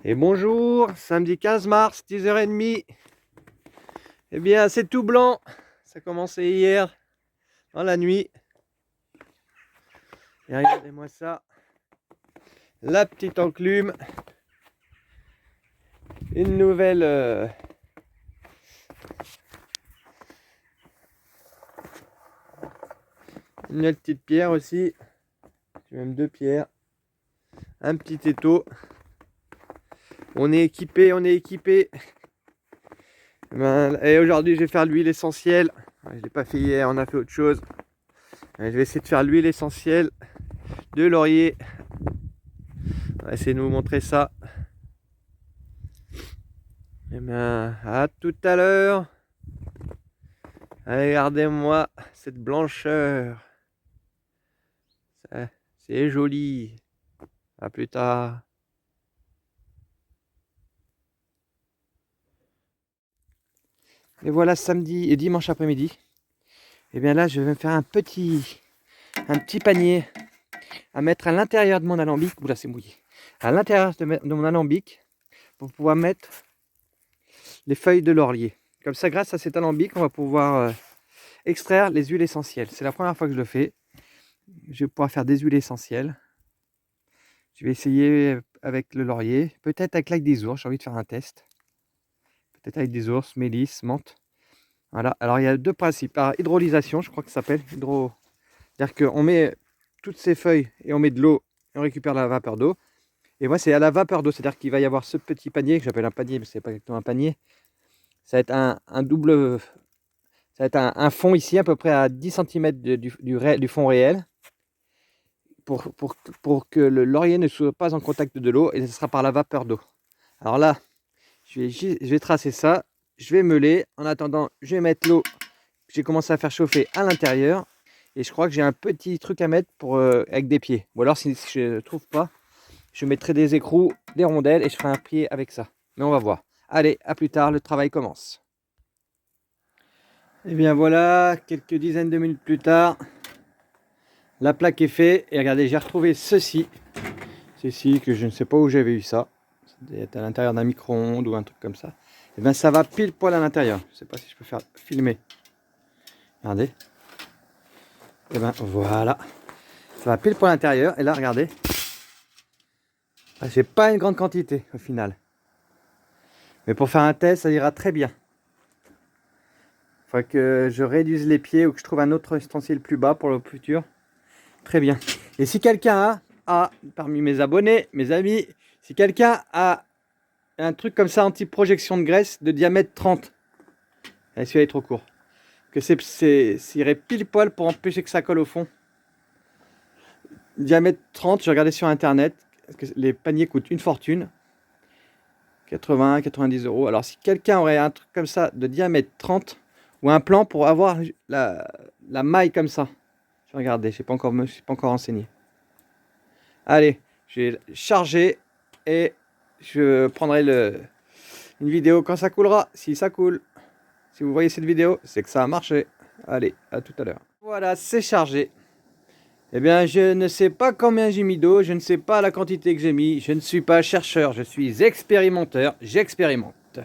Et bonjour, samedi 15 mars, 10h30. Eh bien, c'est tout blanc. Ça a commencé hier, dans la nuit. Et regardez-moi ça. La petite enclume. Une nouvelle... Une nouvelle petite pierre aussi. Même deux pierres. Un petit étau. On est équipé, on est équipé. Et aujourd'hui, je vais faire l'huile essentielle. Je ne l'ai pas fait hier, on a fait autre chose. Je vais essayer de faire l'huile essentielle de laurier. On va essayer de vous montrer ça. Et bien, à tout à l'heure. Regardez-moi cette blancheur. C'est joli. À plus tard. Et voilà, samedi et dimanche après-midi. Et bien là, je vais me faire un petit panier à mettre à l'intérieur de mon alambic. Oula, c'est mouillé. À l'intérieur de mon alambic pour pouvoir mettre les feuilles de laurier. Comme ça, grâce à cet alambic, on va pouvoir extraire les huiles essentielles. C'est la première fois que je le fais. Je vais pouvoir faire des huiles essentielles. Je vais essayer avec le laurier, peut-être avec l'ail des ours. J'ai envie de faire un test. Peut-être avec des ours, mélisse, menthe. Voilà. Alors il y a deux principes. Par hydrolysation, je crois que ça s'appelle. C'est-à-dire qu'on met toutes ces feuilles et on met de l'eau et on récupère la vapeur d'eau. Et moi, c'est à la vapeur d'eau. C'est-à-dire qu'il va y avoir ce petit panier que j'appelle un panier, mais c'est pas exactement un panier. Ça va être un double. Ça va être un fond ici, à peu près à 10 cm du fond réel. Pour que le laurier ne soit pas en contact de l'eau, et ce sera par la vapeur d'eau. Alors là, je vais tracer ça, je vais meuler. En attendant, je vais mettre l'eau que j'ai commencé à faire chauffer à l'intérieur. Et je crois que j'ai un petit truc à mettre avec des pieds. Ou alors, si je ne trouve pas, je mettrai des écrous, des rondelles et je ferai un pied avec ça. Mais on va voir. Allez, à plus tard, le travail commence. Et bien voilà, quelques dizaines de minutes plus tard, la plaque est faite. Et regardez, j'ai retrouvé ceci. Ceci, que je ne sais pas où j'avais eu ça. Ça doit être à l'intérieur d'un micro-ondes ou un truc comme ça. Et bien ça va pile poil à l'intérieur. Je ne sais pas si je peux faire filmer. Regardez. Et bien voilà. Ça va pile poil à l'intérieur. Et là, regardez. J'ai pas une grande quantité au final. Mais pour faire un test, ça ira très bien. Il faudrait que je réduise les pieds ou que je trouve un autre ustensile plus bas pour le futur. Très bien. Et si quelqu'un parmi mes abonnés, mes amis, si quelqu'un a un truc comme ça, anti-projection de graisse de diamètre 30. Celui-là est trop court. Que irait pile poil pour empêcher que ça colle au fond. Diamètre 30, j'ai regardé sur internet. Parce que les paniers coûtent une fortune. 80, 90 euros. Alors si quelqu'un aurait un truc comme ça de diamètre 30, ou un plan pour avoir la maille comme ça. Je vais regarder, je ne suis pas encore renseigné. Allez, je vais charger et je prendrai une vidéo quand ça coulera. Si ça coule, si vous voyez cette vidéo, c'est que ça a marché. Allez, à tout à l'heure. Voilà, c'est chargé. Eh bien, je ne sais pas combien j'ai mis d'eau, je ne sais pas la quantité que j'ai mis. Je ne suis pas chercheur, je suis expérimenteur. J'expérimente.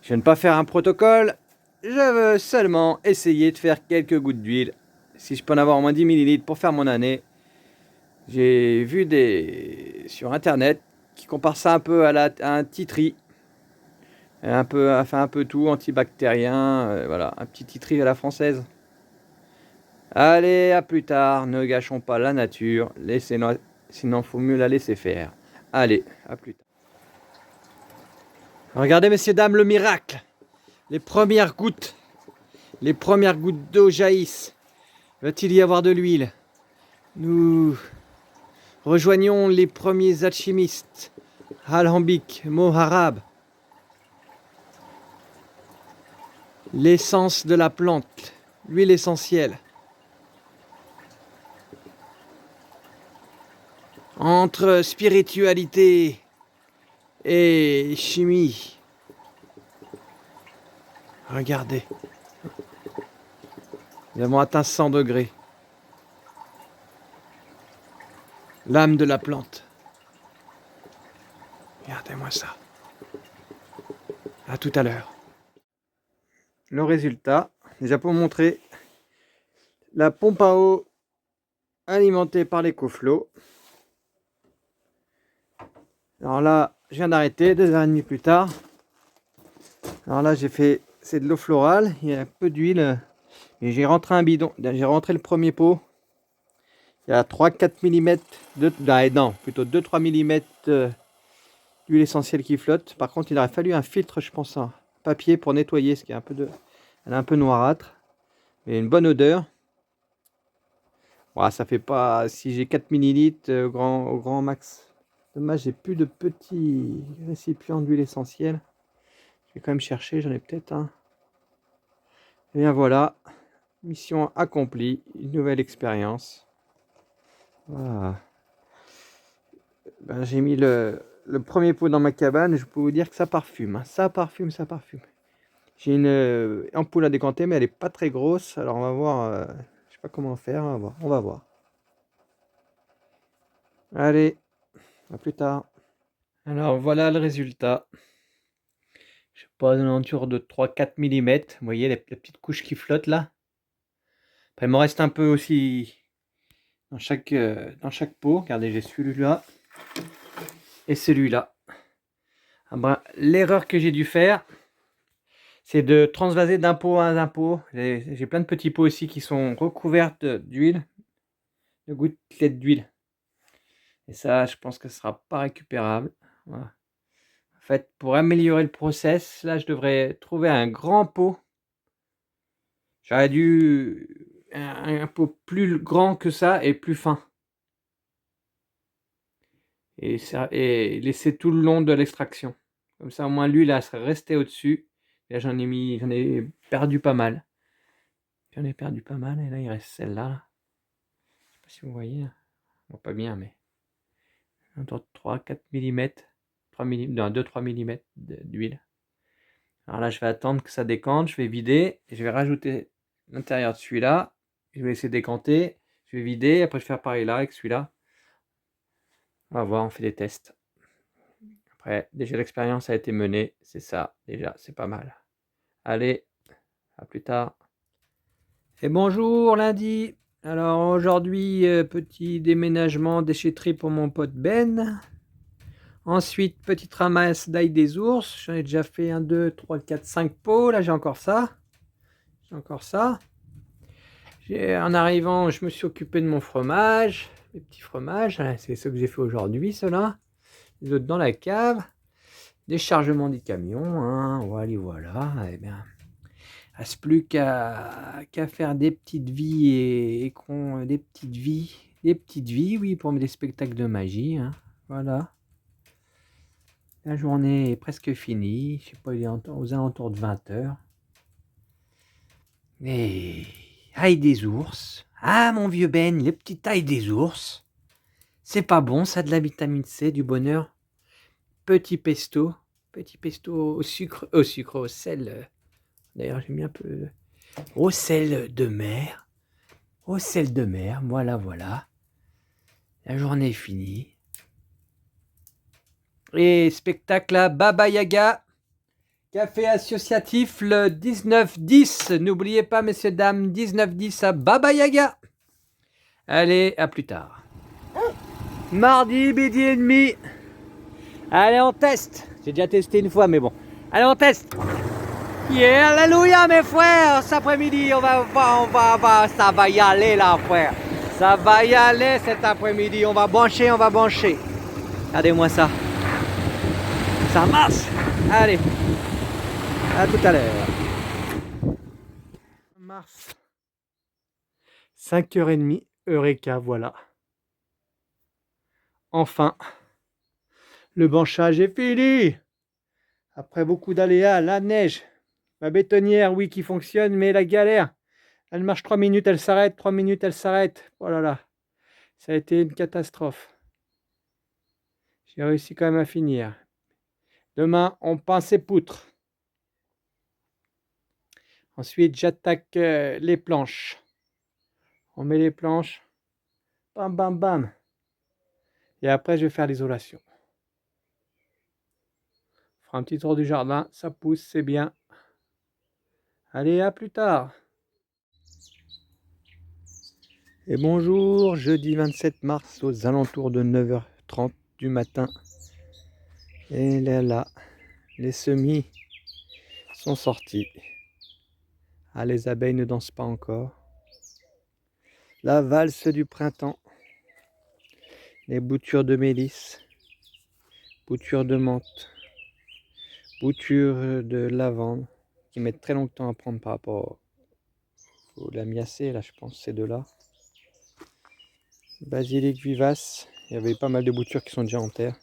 Je ne vais pas faire un protocole. Je veux seulement essayer de faire quelques gouttes d'huile. Si je peux en avoir au moins 10 ml pour faire mon année. J'ai vu sur internet qui comparent ça un peu à un tea tree. Un peu tout, antibactérien, voilà, un petit tea tree à la française. Allez, à plus tard, ne gâchons pas la nature, laissez-la, sinon il faut mieux la laisser faire. Allez, à plus tard. Regardez messieurs, dames, le miracle. Les premières gouttes d'eau jaillissent. Va-t-il y avoir de l'huile? Nous rejoignons les premiers alchimistes. Alambic, mot arabe. L'essence de la plante, l'huile essentielle. Entre spiritualité et chimie. Regardez. Nous avons atteint 100 degrés. L'âme de la plante. Regardez-moi ça. À tout à l'heure. Le résultat, déjà pour montrer la pompe à eau alimentée par l'EcoFlow. Alors là, je viens d'arrêter 2h30 plus tard. Alors là, j'ai fait, c'est de l'eau florale, il y a un peu d'huile. Et j'ai rentré un bidon, j'ai rentré le premier pot. Il y a 3-4 mm non, plutôt 2-3 mm d'huile essentielle qui flotte. Par contre, il aurait fallu un filtre, je pense, en papier pour nettoyer, ce qui est un peu elle est un peu noirâtre. Mais une bonne odeur. Bon, ça fait pas, si j'ai 4 millilitres au grand max. Dommage, j'ai plus de petits récipients d'huile essentielle. Je vais quand même chercher, j'en ai peut-être un. Et bien voilà, mission accomplie, une nouvelle expérience. Voilà. Ben, j'ai mis le premier pot dans ma cabane et je peux vous dire que ça parfume. Hein. Ça parfume, ça parfume. J'ai une ampoule à décanter, mais elle est pas très grosse. Alors on va voir, je sais pas comment faire, on va voir. On va voir. Allez, à plus tard. Alors voilà le résultat. Je sais pas, une alentour de 3-4 mm. Vous voyez les petites couches qui flottent là. Après, il me reste un peu aussi dans chaque pot. Regardez, j'ai celui-là et celui-là. Ah ben, l'erreur que j'ai dû faire, c'est de transvaser d'un pot à un pot. J'ai plein de petits pots aussi qui sont recouverts d'huile, de gouttelettes d'huile. Et ça, je pense que ce sera pas récupérable. Voilà. En fait, pour améliorer le process, là, je devrais trouver un grand pot. J'aurais dû un pot plus grand que ça et plus fin. Et laisser tout le long de l'extraction. Comme ça, au moins, l'huile, elle serait restée au-dessus. Là, j'en ai perdu pas mal. J'en ai perdu pas mal, et là, il reste celle-là. Je sais pas si vous voyez. On voit pas bien, mais entre 3-4 mm, 2-3 mm d'huile. Alors là, je vais attendre que ça décante, je vais vider, et je vais rajouter l'intérieur de celui-là. Je vais laisser décanter, je vais vider, après je vais faire pareil là avec celui-là. On va voir, on fait des tests. Après, déjà l'expérience a été menée, c'est ça, déjà, c'est pas mal. Allez, à plus tard. Et bonjour lundi. Alors aujourd'hui, petit déménagement déchetterie pour mon pote Ben. Ensuite, petite ramasse d'ail des ours. J'en ai déjà fait 1, 2, 3, 4, 5 pots. Là, j'ai encore ça. En arrivant, je me suis occupé de mon fromage. Les petits fromages. C'est ce que j'ai fait aujourd'hui, cela. Les autres dans la cave. Déchargement du camion. Hein. Voilà. Eh bien, il ne reste plus qu'à faire des petites vies des petites vies. Des petites vies, oui, pour des spectacles de magie. Hein. Voilà. La journée est presque finie. Je sais pas, il est aux alentours de 20h. Et ail des ours. Ah, mon vieux Ben, le petit ail des ours. C'est pas bon, ça, de la vitamine C, du bonheur. Petit pesto. Petit pesto au sel. D'ailleurs, j'ai mis un peu au sel de mer. Au sel de mer, voilà. La journée est finie. Et spectacle à Baba Yaga. Café associatif le 19-10. N'oubliez pas, messieurs, dames, 19-10 à Baba Yaga. Allez, à plus tard. Mardi, midi et demi. Allez, on teste. J'ai déjà testé une fois, mais bon. Allez, on teste. Yeah, alléluia, mes frères. Cet après-midi, ça va y aller, là, frère. Ça va y aller cet après-midi. On va brancher. Regardez-moi ça. Ça marche. Allez. À tout à l'heure. Mars. 5h30. Eureka, voilà. Enfin. Le branchage est fini. Après beaucoup d'aléas, la neige. Ma bétonnière, oui, qui fonctionne, mais la galère. Elle marche 3 minutes, elle s'arrête. 3 minutes, elle s'arrête. Oh là là. Ça a été une catastrophe. J'ai réussi quand même à finir. Demain, on pince les poutres. Ensuite, j'attaque les planches. On met les planches. Bam, bam, bam. Et après, je vais faire l'isolation. On fera un petit tour du jardin, ça pousse, c'est bien. Allez, à plus tard. Et bonjour, jeudi 27 mars aux alentours de 9h30 du matin. Et là, les semis sont sortis. Ah, les abeilles ne dansent pas encore. La valse du printemps. Les boutures de mélisse. Boutures de menthe. Boutures de lavande. Qui mettent très longtemps à prendre par rapport au lamiacée, là je pense, ces deux-là. Basilic vivace. Il y avait pas mal de boutures qui sont déjà en terre.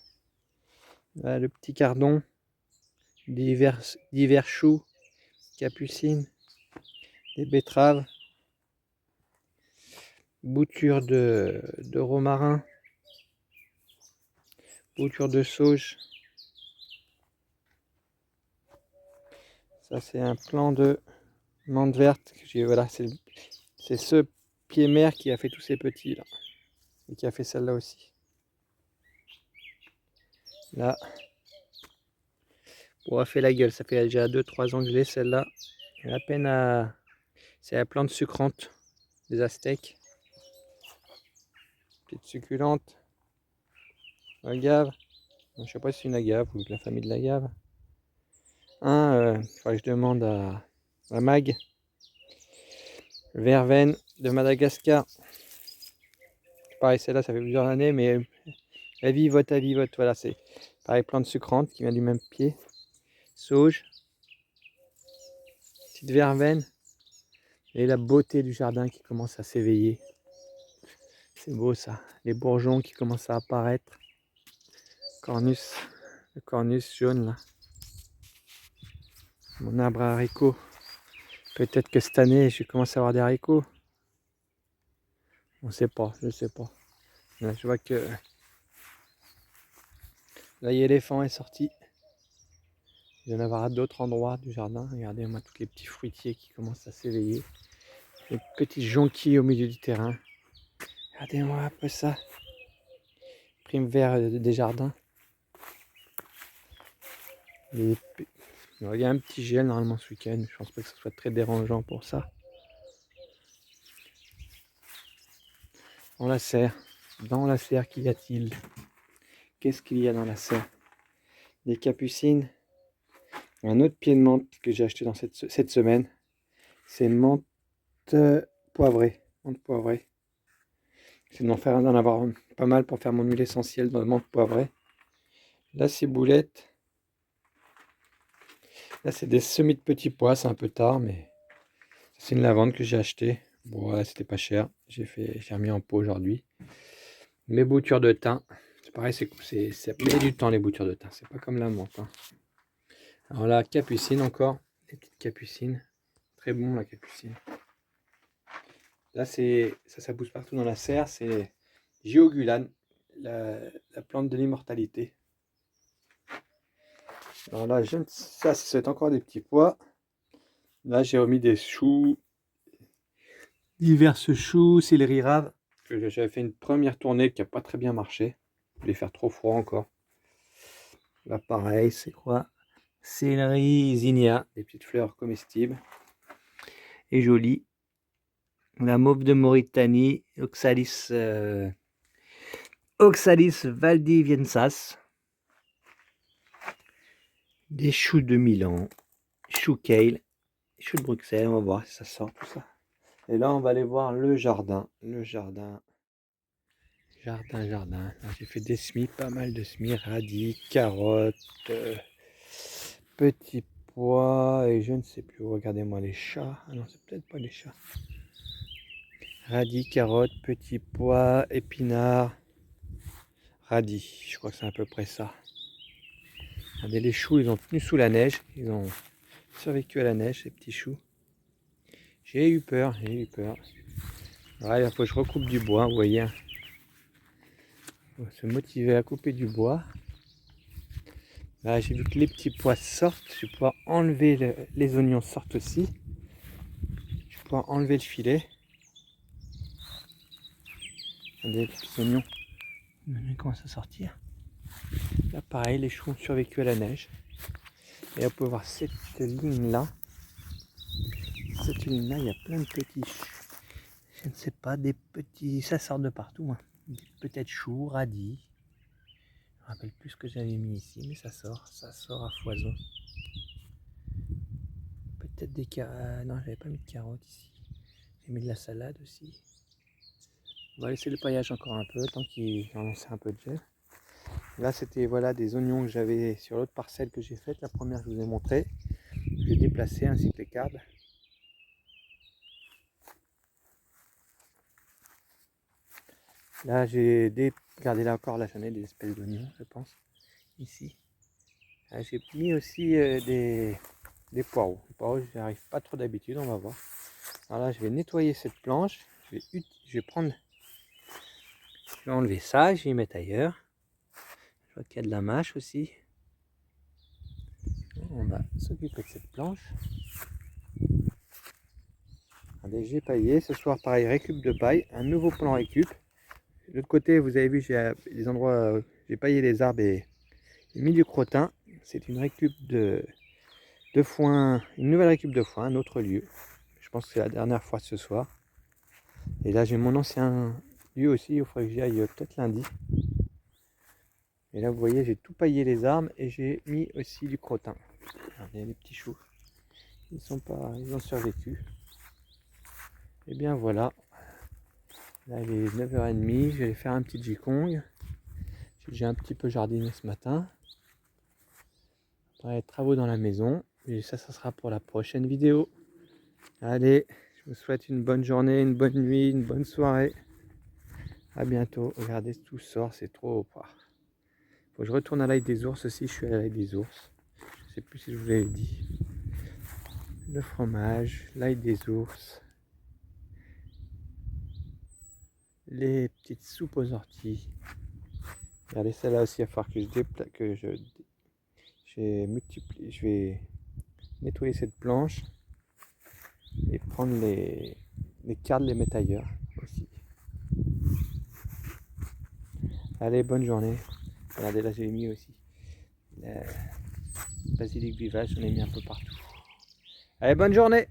Là, le petit cardon. Divers choux. Capucines. Des betteraves. Bouture de romarin. Bouture de sauge. Ça c'est un plant de menthe verte. Voilà, c'est ce pied mère qui a fait tous ces petits là. Et qui a fait celle-là aussi. Là. On a fait la gueule. Ça fait déjà 2-3 ans que je l'ai celle-là. À peine à. C'est la plante sucrante des Aztèques. Petite succulente. Agave. Je sais pas si c'est une agave ou de la famille de l'agave. Il faudrait que je demande à Mag. Verveine de Madagascar. Pareil, celle-là, ça fait plusieurs années, mais elle vivote, elle vivote. Voilà, c'est pareil, plante sucrante qui vient du même pied. Sauge. Petite verveine. Et la beauté du jardin qui commence à s'éveiller. C'est beau ça. Les bourgeons qui commencent à apparaître. Cornus. Le cornus jaune là. Mon arbre à haricots. Peut-être que cette année, je commence à avoir des haricots. On sait pas, je sais pas. Là, je vois que l'éléphant est sorti. Il va y en avoir à d'autres endroits du jardin. Regardez-moi tous les petits fruitiers qui commencent à s'éveiller. Les petits jonquilles au milieu du terrain. Regardez-moi un peu ça. Prime vert des jardins. Il y a un petit gel normalement ce week-end. Je pense pas que ce soit très dérangeant pour ça. Dans la serre. Dans la serre, qu'y a-t-il? Qu'est-ce qu'il y a dans la serre? Des capucines. Un autre pied de menthe que j'ai acheté dans cette semaine. C'est menthe poivrée. Menthe poivrée. C'est d'en avoir pas mal pour faire mon huile essentielle de menthe poivrée. La ciboulette. Là, c'est des semis de petits pois. C'est un peu tard, mais c'est une lavande que j'ai achetée. Bon, ouais, c'était pas cher. J'ai remis en pot aujourd'hui. Mes boutures de thym. C'est pareil, ça met du temps les boutures de thym. C'est pas comme la menthe. Hein. Alors là, capucine encore. Des petites capucines. Très bon la capucine. Là, ça pousse partout dans la serre. C'est Giogulane, la plante de l'immortalité. Alors là, ça c'est encore des petits pois. Là, j'ai remis des choux, divers choux, céleri rave. J'avais fait une première tournée qui n'a pas très bien marché. Je voulais faire trop froid encore. Là, pareil, c'est quoi? Céleri zinnia, des petites fleurs comestibles et jolies. La mauve de Mauritanie, Oxalis valdiviensas. Des choux de Milan, choux kale, choux de Bruxelles, on va voir si ça sort tout ça. Et là, on va aller voir le jardin. Jardin. J'ai fait des semis, pas mal de semis, radis, carottes, petits pois et je ne sais plus. Regardez-moi les chats. Ah non, c'est peut-être pas les chats. Radis, carottes, petits pois, épinards, radis. Je crois que c'est à peu près ça. Regardez les choux, ils ont tenu sous la neige. Ils ont survécu à la neige, ces petits choux. J'ai eu peur. Ouais, il faut que je recoupe du bois, vous voyez. Faut se motiver à couper du bois. Là, j'ai vu que les petits pois sortent. Je vais pouvoir enlever les oignons sortent aussi. Je vais pouvoir enlever le filet. Regardez les petits oignons. Ils commencent à sortir. Là, pareil, les choux ont survécu à la neige. Et on peut voir cette ligne-là. Cette ligne-là, il y a plein de petits, je ne sais pas, des petits, ça sort de partout, hein. Peut-être choux, radis. Je me rappelle plus ce que j'avais mis ici, mais ça sort à foison. Peut-être des carottes, non, j'avais pas mis de carottes ici. J'ai mis de la salade aussi. On va laisser le paillage encore un peu, tant qu'il en laisse un peu de gel. Là, c'était voilà, des oignons que j'avais sur l'autre parcelle que j'ai faite, la première que je vous ai montré. J'ai déplacé ainsi que les carbes. Là, regardez là encore, là j'en ai des espèces d'oignons, je pense, ici. J'ai mis aussi des poireaux. Les poireaux, j'y arrive pas trop d'habitude, on va voir. Alors là, je vais nettoyer cette planche. Je vais enlever ça, je vais y mettre ailleurs. Je vois qu'il y a de la mâche aussi. On va s'occuper de cette planche. Regardez, j'ai paillé. Ce soir, pareil, récup de paille. Un nouveau plan récup. De l'autre côté, vous avez vu, j'ai des endroits, j'ai paillé les arbres et mis du crottin. C'est une récup de foin, une nouvelle récup de foin, un autre lieu. Je pense que c'est la dernière fois ce soir. Et là, j'ai mon ancien lieu aussi. Il faudrait que j'y aille peut-être lundi. Et là, vous voyez, j'ai tout paillé les arbres et j'ai mis aussi du crottin. Regardez les petits choux. Ils ont survécu. Et bien voilà. Là, il est 9h30. Je vais aller faire un petit Jikong. J'ai déjà un petit peu jardiné ce matin. Après, travaux dans la maison. Et ça sera pour la prochaine vidéo. Allez, je vous souhaite une bonne journée, une bonne nuit, une bonne soirée. À bientôt. Regardez, tout sort, c'est trop. Faut que je retourne à l'ail des ours aussi. Je suis à l'ail des ours. Je sais plus si je vous l'avais dit. Le fromage, l'ail des ours. Les petites soupes aux orties. Regardez, celle-là aussi, il va falloir que je vais nettoyer cette planche et prendre les cartes, les mettre ailleurs aussi. Allez, bonne journée. Regardez, là j'ai mis aussi le basilic vivace, j'en ai mis un peu partout. Allez, bonne journée!